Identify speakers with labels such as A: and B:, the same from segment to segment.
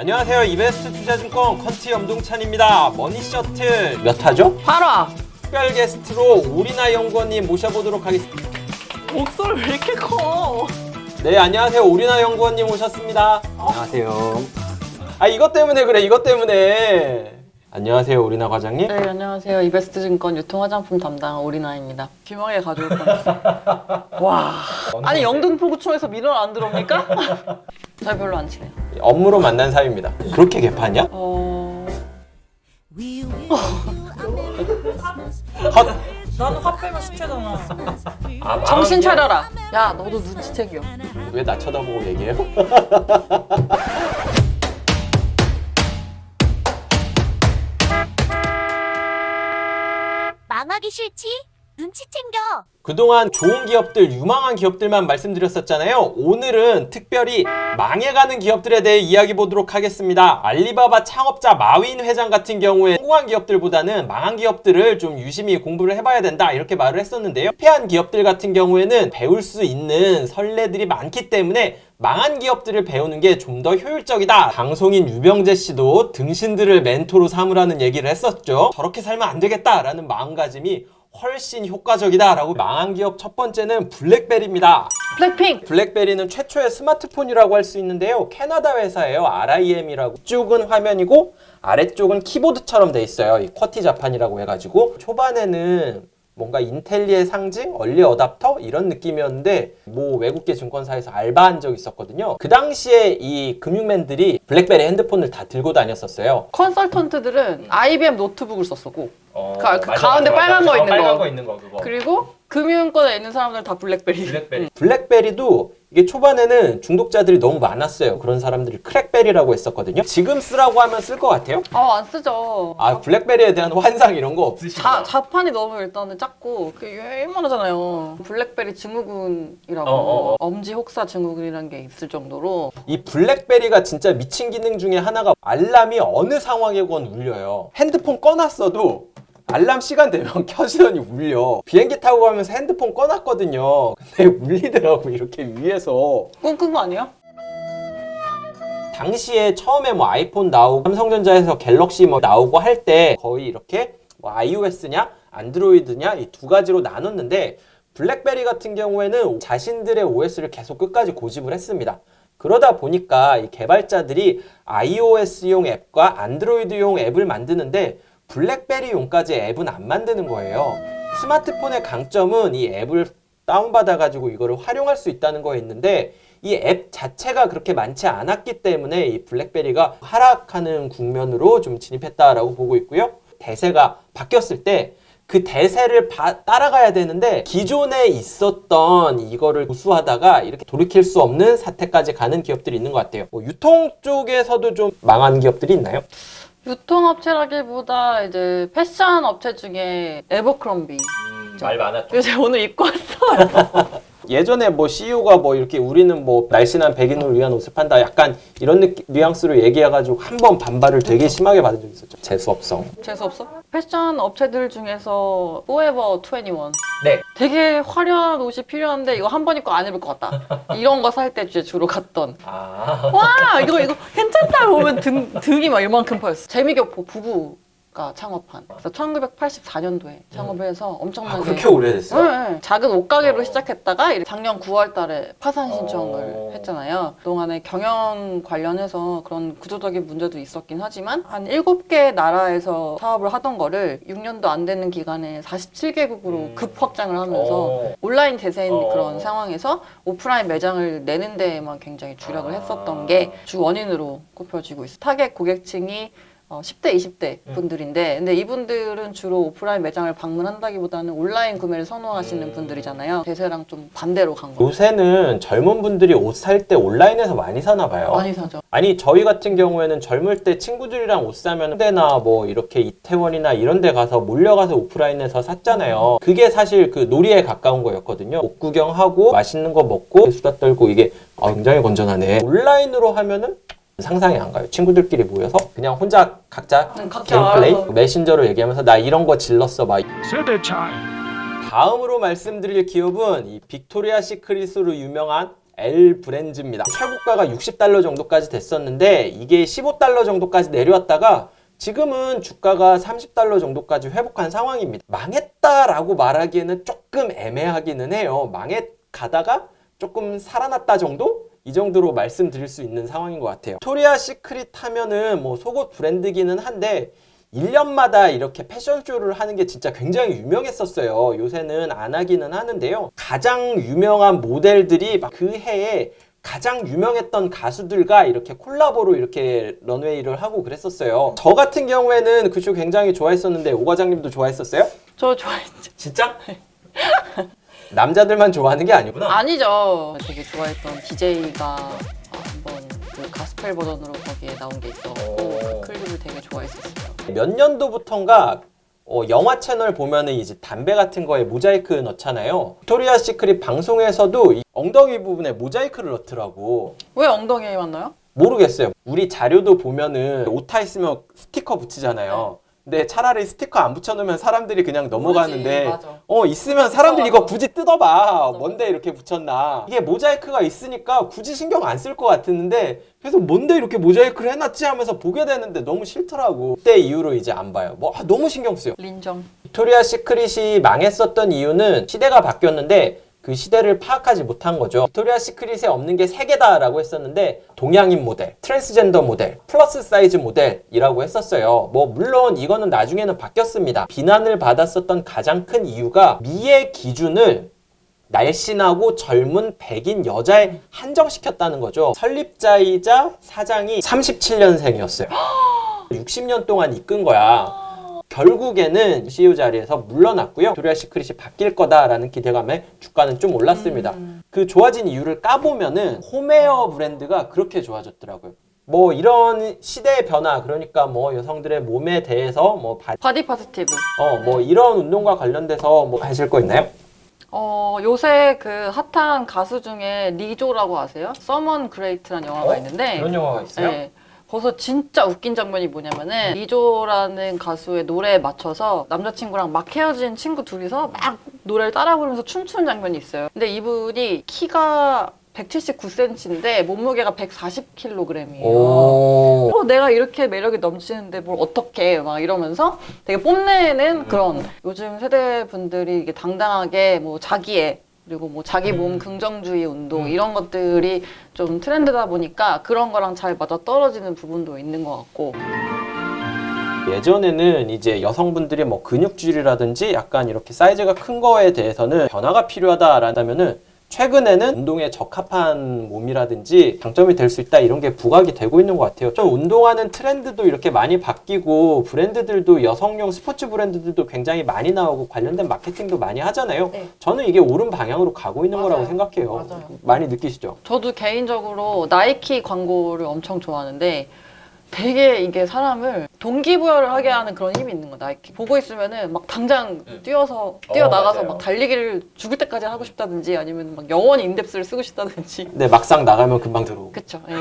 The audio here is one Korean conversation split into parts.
A: 안녕하세요. 이베스트 투자증권 컨트 염동찬입니다. 머니셔틀 몇 화죠?
B: 8화.
A: 특별 게스트로 오리나 연구원님 모셔보도록 하겠습니다.
B: 목소리 왜 이렇게 커?
A: 네, 안녕하세요. 오리나 연구원님 오셨습니다.
C: 안녕하세요.
A: 아, 이것 때문에 그래, 이것 때문에. 안녕하세요, 오리나 과장님.
B: 네, 안녕하세요. 이베스트 증권 유통화장품 담당 오리나입니다. 귀망에 가져올 뻔했어. 와. 아니, 영등포구청에서 민원 안 들어옵니까? 저희 별로 안 친해요.
A: 업무로 만난 사이입니다. 그렇게 개판이야? 컷!
D: 나는 화 빼면 시체잖아.
A: 아,
B: 정신 차려라. 야, 너도 눈치채겨.
A: 왜 나 쳐다보고 얘기해요?
E: 망하기 싫지? 눈치 챙겨.
A: 그동안 좋은 기업들, 유망한 기업들만 말씀드렸었잖아요. 오늘은 특별히 망해가는 기업들에 대해 이야기 보도록 하겠습니다. 알리바바 창업자 마윈 회장 같은 경우에 성공한 기업들보다는 망한 기업들을 좀 유심히 공부를 해봐야 된다 이렇게 말을 했었는데요. 실패한 기업들 같은 경우에는 배울 수 있는 선례들이 많기 때문에 망한 기업들을 배우는 게 좀 더 효율적이다. 방송인 유병재 씨도 등신들을 멘토로 삼으라는 얘기를 했었죠. 저렇게 살면 안 되겠다라는 마음가짐이 훨씬 효과적이다라고. 망한 기업 첫 번째는 블랙베리입니다.
B: 블랙핑.
A: 블랙베리는 최초의 스마트폰이라고 할 수 있는데요. 캐나다 회사예요. RIM이라고. 이쪽은 화면이고 아래쪽은 키보드처럼 돼 있어요. 이 쿼티 자판이라고 해가지고 초반에는 뭔가 인텔리의 상징, 얼리 어답터 이런 느낌이었는데 뭐 외국계 증권사에서 알바한 적이 있었거든요. 그 당시에 이 금융맨들이 블랙베리 핸드폰을 다 들고 다녔었어요.
B: 컨설턴트들은 IBM 노트북을 썼었고
A: 맞아,
B: 가운데 빨간 거 있는 거.
A: 빨간 거 있는 거 그거.
B: 그리고 금융권에 있는 사람들은 다 블랙베리.
A: 블랙베리도 이게 초반에는 중독자들이 너무 많았어요. 그런 사람들이 크랙베리라고 했었거든요. 지금 쓰라고 하면 쓸 것 같아요?
B: 안 쓰죠.
A: 아, 블랙베리에 대한 환상 이런 거 없으시죠?
B: 자판이 너무 일단은 작고 그게 웬만하잖아요. 블랙베리 증후군이라고 엄지 혹사 증후군이라는 게 있을 정도로.
A: 이 블랙베리가 진짜 미친 기능 중에 하나가 알람이 어느 상황에건 울려요. 핸드폰 꺼놨어도 알람 시간 되면 켜지더니 울려. 비행기 타고 가면서 핸드폰 꺼놨거든요. 근데 울리더라고, 이렇게 위에서.
B: 꿈꾼 거 아니야?
A: 당시에 처음에 뭐 아이폰 나오고 삼성전자에서 갤럭시 뭐 나오고 할 때 거의 이렇게 뭐 iOS냐 안드로이드냐 이 두 가지로 나눴는데 블랙베리 같은 경우에는 자신들의 OS를 계속 끝까지 고집을 했습니다. 그러다 보니까 이 개발자들이 iOS용 앱과 안드로이드용 앱을 만드는데 블랙베리용까지 앱은 안 만드는 거예요. 스마트폰의 강점은 이 앱을 다운받아가지고 이거를 활용할 수 있다는 거였는데 이 앱 자체가 그렇게 많지 않았기 때문에 이 블랙베리가 하락하는 국면으로 좀 진입했다라고 보고 있고요. 대세가 바뀌었을 때 그 대세를 따라가야 되는데 기존에 있었던 이거를 고수하다가 이렇게 돌이킬 수 없는 사태까지 가는 기업들이 있는 것 같아요. 뭐 유통 쪽에서도 좀 망한 기업들이 있나요?
B: 유통업체라기보다 이제 패션 업체 중에 에버크롬비.
A: 말 많았죠.
B: 요새 오늘 입고 왔어.
A: 예전에 뭐 CEO가 뭐 이렇게 우리는 뭐 날씬한 백인을 위한 옷을 판다 약간 이런 뉘앙스로 얘기해가지고 한 번 반발을 되게 심하게 받은 적이 있었죠. 재수없어.
B: 재수없어? 패션 업체들 중에서 포에버 21.
A: 네.
B: 되게 화려한 옷이 필요한데 이거 한 번 입고 안 입을 것 같다. 이런 거 살 때 주로 갔던.
A: 아.
B: 와 이거 괜찮다 보면 등이 막 이만큼 파였어. 재미교포 부부가 창업한. 그래서 1984년도에 창업을 해서 엄청나게.
A: 그렇게 오래됐어요?
B: 네. 작은 옷가게로 시작했다가 작년 9월 달에 파산 신청을 했잖아요. 그동안에 경영 관련해서 그런 구조적인 문제도 있었긴 하지만 한 7개 나라에서 사업을 하던 거를 6년도 안 되는 기간에 47개국으로 급 확장을 하면서 온라인 대세인 그런 상황에서 오프라인 매장을 내는 데에만 굉장히 주력을 했었던 게 주 원인으로 꼽혀지고 있어요. 타겟 고객층이 10대, 20대 분들인데 근데 이분들은 주로 오프라인 매장을 방문한다기보다는 온라인 구매를 선호하시는 분들이잖아요. 대세랑 좀 반대로 간 거예요.
A: 요새는 젊은 분들이 옷 살 때 온라인에서 많이 사나 봐요.
B: 많이 사죠.
A: 아니 저희 같은 경우에는 젊을 때 친구들이랑 옷 사면 홍대나 뭐 이렇게 이태원이나 이런 데 가서 몰려가서 오프라인에서 샀잖아요. 그게 사실 그 놀이에 가까운 거였거든요. 옷 구경하고 맛있는 거 먹고 수다 떨고 이게 굉장히 건전하네. 온라인으로 하면은 상상이 안 가요. 친구들끼리 모여서 그냥 혼자 각자
B: 각자
A: 게임 플레이
B: 알아서.
A: 메신저로 얘기하면서 나 이런 거 질렀어 막.
C: 세대 차이.
A: 다음으로 말씀드릴 기업은 이 빅토리아 시크릿으로 유명한 L 브랜즈입니다. 최고가가 $60 정도까지 됐었는데 이게 $15 정도까지 내려왔다가 지금은 주가가 $30 정도까지 회복한 상황입니다. 망했다라고 말하기에는 조금 애매하기는 해요. 가다가 조금 살아났다 정도? 이 정도로 말씀드릴 수 있는 상황인 것 같아요. 빅토리아 시크릿 하면은 뭐 속옷 브랜드기는 한데 1년마다 이렇게 패션쇼를 하는 게 진짜 굉장히 유명했었어요. 요새는 안 하기는 하는데요. 가장 유명한 모델들이 막 그 해에 가장 유명했던 가수들과 이렇게 콜라보로 이렇게 런웨이를 하고 그랬었어요. 저 같은 경우에는 그 쇼 굉장히 좋아했었는데 오 과장님도 좋아했었어요?
B: 저 좋아했죠.
A: 진짜? 남자들만 좋아하는 게 아니구나.
B: 아니죠. 되게 좋아했던 DJ가 한번 그 가스펠 버전으로 거기에 나온 게 있어갖고 그 클립을 되게 좋아했었어요.
A: 몇 년도부턴가 영화 채널 보면은 이제 담배 같은 거에 모자이크 넣잖아요. 빅토리아 시크릿 방송에서도 이 엉덩이 부분에 모자이크를 넣더라고.
B: 왜 엉덩이에 맞나요?
A: 모르겠어요. 우리 자료도 보면은 오타 있으면 스티커 붙이잖아요. 근데 차라리 스티커 안 붙여놓으면 사람들이 그냥 넘어가는데
B: 모르지, 맞아.
A: 있으면 사람들이 이거
B: 맞아.
A: 굳이 뜯어봐.
B: 맞아.
A: 뭔데 이렇게 붙였나. 이게 모자이크가 있으니까 굳이 신경 안 쓸 것 같았는데 그래서 뭔데 이렇게 모자이크를 해놨지 하면서 보게 되는데 너무 싫더라고. 그때 이후로 이제 안 봐요. 너무 신경 쓰여.
B: 린정.
A: 빅토리아 시크릿이 망했었던 이유는 시대가 바뀌었는데 그 시대를 파악하지 못한 거죠. 빅토리아 시크릿에 없는 게 3개다라고 했었는데 동양인 모델, 트랜스젠더 모델, 플러스 사이즈 모델이라고 했었어요. 물론 이거는 나중에는 바뀌었습니다. 비난을 받았었던 가장 큰 이유가 미의 기준을 날씬하고 젊은 백인 여자에 한정시켰다는 거죠. 설립자이자 사장이 37년생이었어요. 60년 동안 이끈 거야. 결국에는 CEO 자리에서 물러났고요. 빅토리아 시크릿이 바뀔 거다라는 기대감에 주가는 좀 올랐습니다. 그 좋아진 이유를 까보면은 홈웨어 브랜드가 그렇게 좋아졌더라고요. 이런 시대의 변화, 그러니까 여성들의 몸에 대해서
B: 바디 파스티브.
A: 이런 운동과 관련돼서 하실 거 있나요?
B: 요새 그 핫한 가수 중에 리조라고 아세요? 서먼 그레이트라는 영화가 있는데
A: 그런 영화가 있어요?
B: 네. 거기서 진짜 웃긴 장면이 뭐냐면은 리조라는 가수의 노래에 맞춰서 남자친구랑 막 헤어진 친구 둘이서 막 노래를 따라 부르면서 춤추는 장면이 있어요. 근데 이분이 키가 179cm인데 몸무게가 140kg이에요. 내가 이렇게 매력이 넘치는데 뭘 어떡해 막 이러면서 되게 뽐내는 그런 요즘 세대 분들이 이게 당당하게 자기애 그리고 자기 몸 긍정주의 운동 이런 것들이 좀 트렌드다 보니까 그런 거랑 잘 맞아 떨어지는 부분도 있는 것 같고.
A: 예전에는 이제 여성분들이 근육질이라든지 약간 이렇게 사이즈가 큰 거에 대해서는 변화가 필요하다라면은 최근에는 운동에 적합한 몸이라든지 장점이 될 수 있다 이런 게 부각이 되고 있는 것 같아요. 좀 운동하는 트렌드도 이렇게 많이 바뀌고 브랜드들도 여성용 스포츠 브랜드들도 굉장히 많이 나오고 관련된 마케팅도 많이 하잖아요.
B: 네.
A: 저는 이게 옳은 방향으로 가고 있는
B: 맞아요.
A: 거라고 생각해요.
B: 맞아요.
A: 많이 느끼시죠?
B: 저도 개인적으로 나이키 광고를 엄청 좋아하는데 되게 이게 사람을 동기부여를 하게 하는 그런 힘이 있는 거야, 나이키. 보고 있으면은 막 당장 뛰어나가서
A: 맞아요.
B: 막 달리기를 죽을 때까지 하고 싶다든지 아니면 막 영원히 인덱스를 쓰고 싶다든지.
A: 근데 막상 나가면 금방 들어오고.
B: 그쵸. 예.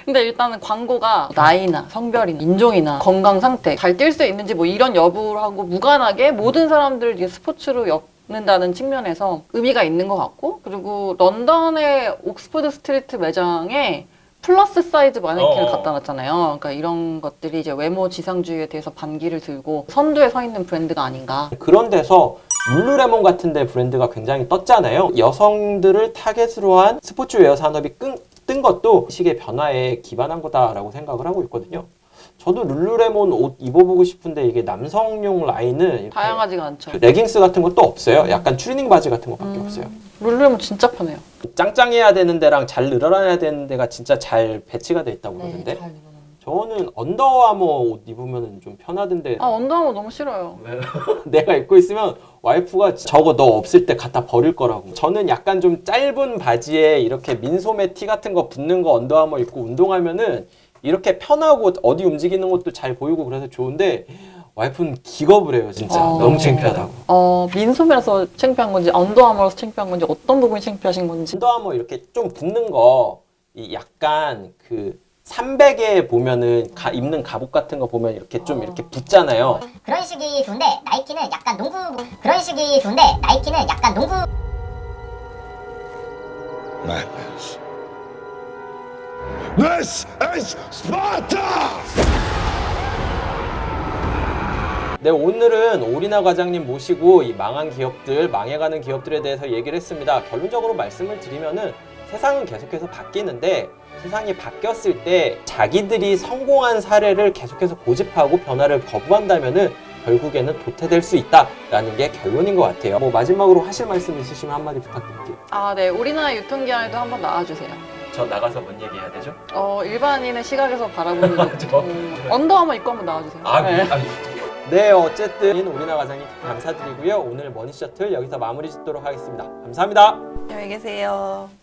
B: 근데 일단은 광고가 나이나 성별이나 인종이나 건강 상태, 잘 뛸 수 있는지 이런 여부하고 무관하게 모든 사람들 이제 스포츠로 는다는 측면에서 의미가 있는 것 같고, 그리고 런던의 옥스퍼드 스트리트 매장에 플러스 사이즈 마네킹을 갖다 놨잖아요. 그러니까 이런 것들이 이제 외모 지상주의에 대해서 반기를 들고 선두에 서 있는 브랜드가 아닌가.
A: 그런 데서 룰루레몬 같은 데 브랜드가 굉장히 떴잖아요. 여성들을 타겟으로 한 스포츠웨어 산업이 뜬 것도 시기의 변화에 기반한 거다라고 생각을 하고 있거든요. 저도 룰루레몬 옷 입어보고 싶은데 이게 남성용 라인은 이렇게
B: 다양하지가 않죠.
A: 레깅스 같은 것도 없어요. 약간 추리닝 바지 같은 것밖에 없어요.
B: 룰루레몬 진짜 편해요.
A: 짱짱해야 되는 데랑 잘 늘어나야 되는 데가 진짜 잘 배치가 돼 있다고 그러는데 저는 언더아머 옷 입으면 좀 편하던데
B: 언더아머 너무 싫어요.
A: 내가 입고 있으면 와이프가 저거 너 없을 때 갖다 버릴 거라고. 저는 약간 좀 짧은 바지에 이렇게 민소매 티 같은 거 붙는 거 언더아머 입고 운동하면은 이렇게 편하고 어디 움직이는 것도 잘 보이고 그래서 좋은데 와이프는 기겁을 해요 진짜. 너무 창피하다고.
B: 민소매라서 창피한 건지 언더아머라서 창피한 건지 어떤 부분이 창피하신 건지.
A: 언더아머 이렇게 좀 붙는 거 이 약간 그 300에 보면은 입는 갑옷 같은 거 보면 이렇게 좀 이렇게 붙잖아요.
C: 그런 식이 좋은데 나이키는 약간 농구. 그런 식이 좋은데 나이키는 약간 농구. madness. This is Sparta!
A: 네, 오늘은 오리나 과장님 모시고 이 망한 기업들, 망해가는 기업들에 대해서 얘기를 했습니다. 결론적으로 말씀을 드리면은 세상은 계속해서 바뀌는데 세상이 바뀌었을 때 자기들이 성공한 사례를 계속해서 고집하고 변화를 거부한다면은 결국에는 도태될 수 있다라는 게 결론인 것 같아요. 뭐 마지막으로 하실 말씀 있으시면 한마디 부탁드릴게요.
B: 아, 네. 우리나라 유통기한에도 한번 나와주세요.
A: 저 나가서 뭔 얘기 해야 되죠?
B: 일반인의 시각에서 바라보는 언더 한번 입고 한번 나와주세요.
A: 네, 어쨌든 오리나 과장님 감사드리고요. 오늘 머니 셔틀 여기서 마무리 짓도록 하겠습니다. 감사합니다.
B: 안녕히 계세요.